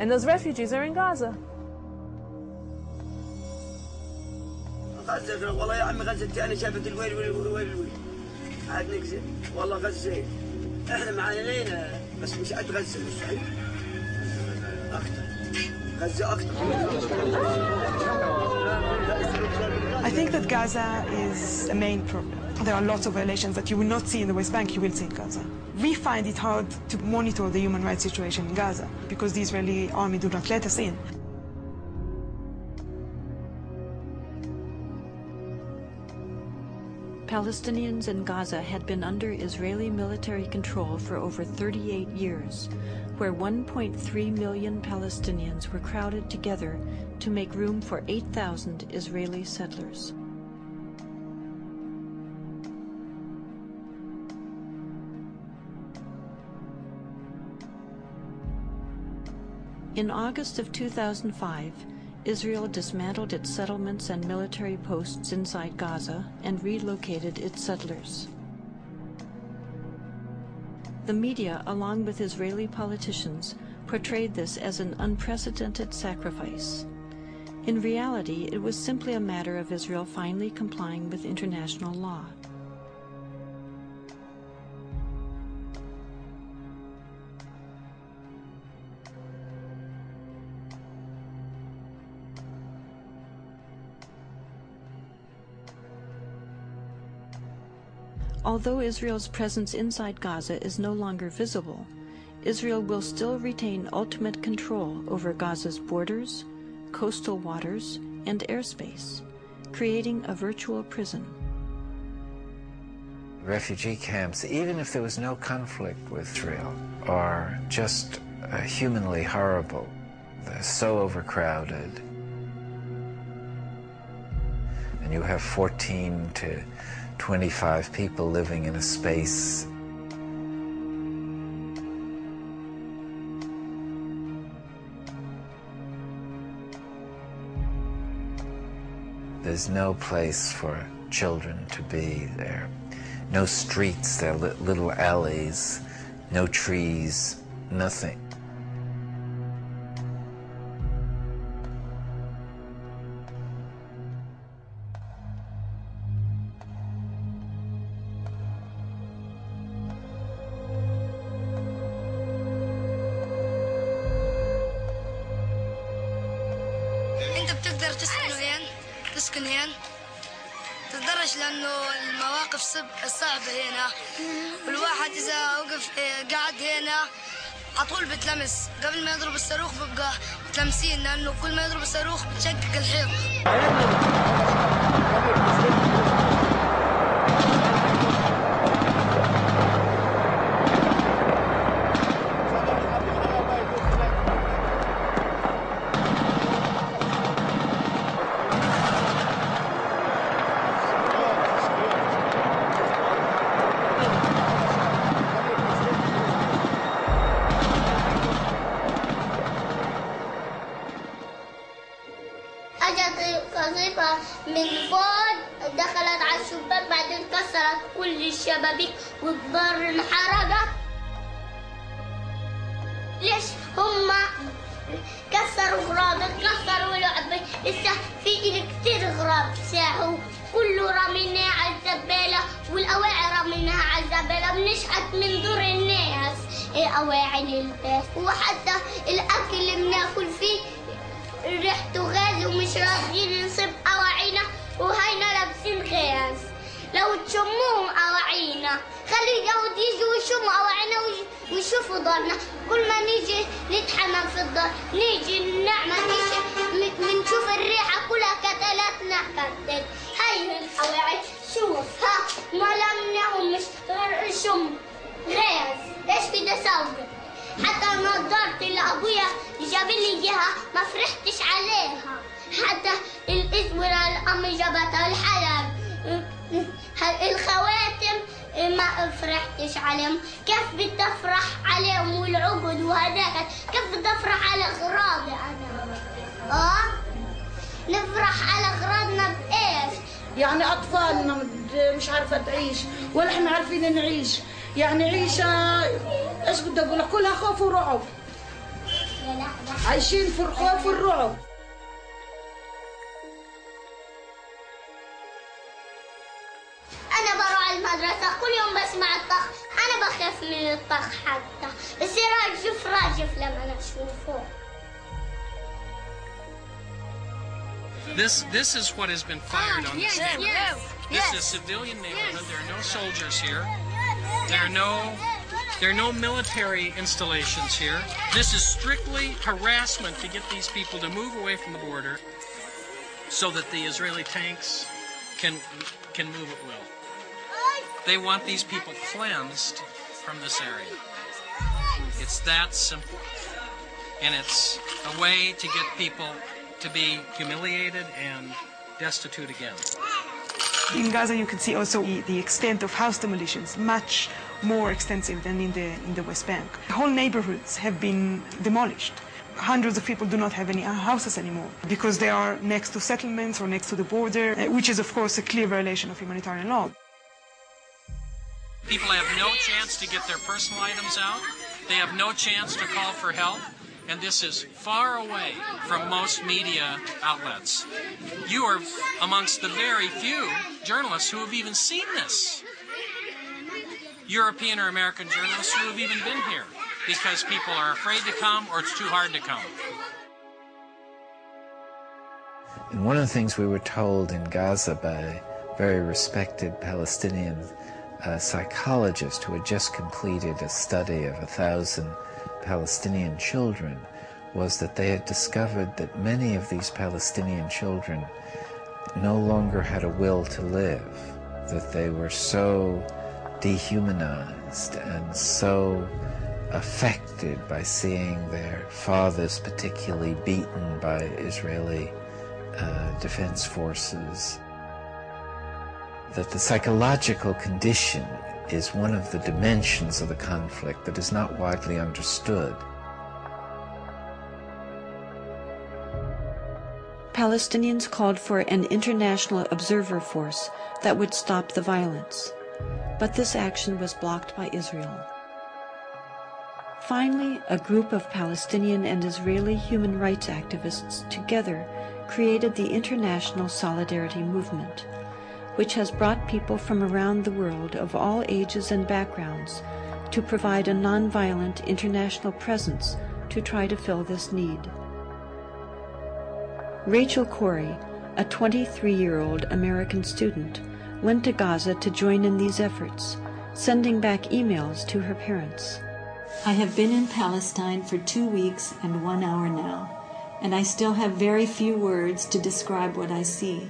And those refugees are in Gaza. غزة والله يا عمي غزة الثانية شافت الويل ويل ويل ويل عاد نكذب والله غزة احنا معانينا بس مش قد غزة مش أكثر غزة أكثر. I think that Gaza is a main problem. There are lots of violations that you will not see in the West Bank, you will see in Gaza. We find it hard to monitor the human rights situation in Gaza because the Israeli army do not let us in. Palestinians in Gaza had been under Israeli military control for over 38 years, where 1.3 million Palestinians were crowded together to make room for 8,000 Israeli settlers. In August of 2005, Israel dismantled its settlements and military posts inside Gaza and relocated its settlers. The media, along with Israeli politicians, portrayed this as an unprecedented sacrifice. In reality, it was simply a matter of Israel finally complying with international law. Although Israel's presence inside Gaza is no longer visible, Israel will still retain ultimate control over Gaza's borders, coastal waters, and airspace, creating a virtual prison. Refugee camps, even if there was no conflict with Israel, are just humanly horrible. They're so overcrowded. And you have 14 to 25 people living in a space. There's no place for children to be there. No streets, there are little alleys, no trees, nothing. تسكن هنا تتدرج لأنه المواقف صعبة هنا والواحد إذا وقف قاعد هنا عطول بتلمس قبل ما يضرب الصاروخ ببقى متلمسين لأنه كل ما يضرب الصاروخ بتشقق الحيط. من فوق دخلت على الشباك بعدين كسرت كل الشبابيك والدار انحرقت. ليش هم كسروا غراب كسروا لعبة لسه في كتير غراب ساحوا كله رميناه على الزبالة والأواعي رميناها على الزبالة بنشحت من دور الناس الأواعي للباس وحتى الأكل اللي بناكل فيه ريحته غاز ومش راضيين نصب أواعينا وهينا لابسين غاز. لو تشموهم أواعينا خلي اليهود يجوا يشموا أواعينا ويشوفوا دارنا. كل ما نيجي نتحمم في الدار نيجي نعمل نيجي بنشوف الريحة كلها كتلاتنا كتل. هاي الأواعي شوف ها ما لمناهم مش غير شم غاز. ايش بدي اسوي؟ حتى نظارتي اللي ابويا جاب لي اياها ما فرحتش عليها. حتى الاسوره اللي امي جابتها الحلب الخواتم ما فرحتش عليهم. كيف بدي افرح عليهم والعقد وهداك؟ كيف بدي افرح على اغراضي انا؟ نفرح على اغراضنا بايش؟ يعني اطفالنا مش عارفه تعيش ولا احنا عارفين نعيش. يعني عيشه ايش بدي اقول لك كلها خوف ورعب. عايشين في الخوف والرعب. أنا بروح المدرسة كل يوم بسمع الطخ، أنا بخاف من الطخ حتى يصير راجف راجف لما أشوفه. This is what has been fired on this neighborhood. This is civilian neighborhood. There are no soldiers here. There are no military installations here. This is strictly harassment to get these people to move away from the border so that the Israeli tanks can move at will. They want these people cleansed from this area. It's that simple. And it's a way to get people to be humiliated and destitute again. In Gaza, you can see also the extent of house demolitions, much more extensive than in the West Bank. Whole neighborhoods have been demolished. Hundreds of people do not have any houses anymore because they are next to settlements or next to the border, which is, of course, a clear violation of humanitarian law. People have no chance to get their personal items out. They have no chance to call for help. And this is far away from most media outlets. You are amongst the very few journalists who have even seen this. European or American journalists who have even been here because people are afraid to come or it's too hard to come. And one of the things we were told in Gaza by very respected Palestinian psychologist who had just completed a study of 1,000 Palestinian children was that they had discovered that many of these Palestinian children no longer had a will to live, that they were so dehumanized and so affected by seeing their fathers particularly beaten by Israeli defense forces, that the psychological condition is one of the dimensions of the conflict that is not widely understood. Palestinians called for an international observer force that would stop the violence, but this action was blocked by Israel. Finally, a group of Palestinian and Israeli human rights activists together created the International Solidarity Movement, which has brought people from around the world of all ages and backgrounds to provide a nonviolent international presence to try to fill this need. Rachel Corey, a 23-year-old American student, went to Gaza to join in these efforts, sending back emails to her parents. I have been in Palestine for 2 weeks and 1 hour now, and I still have very few words to describe what I see.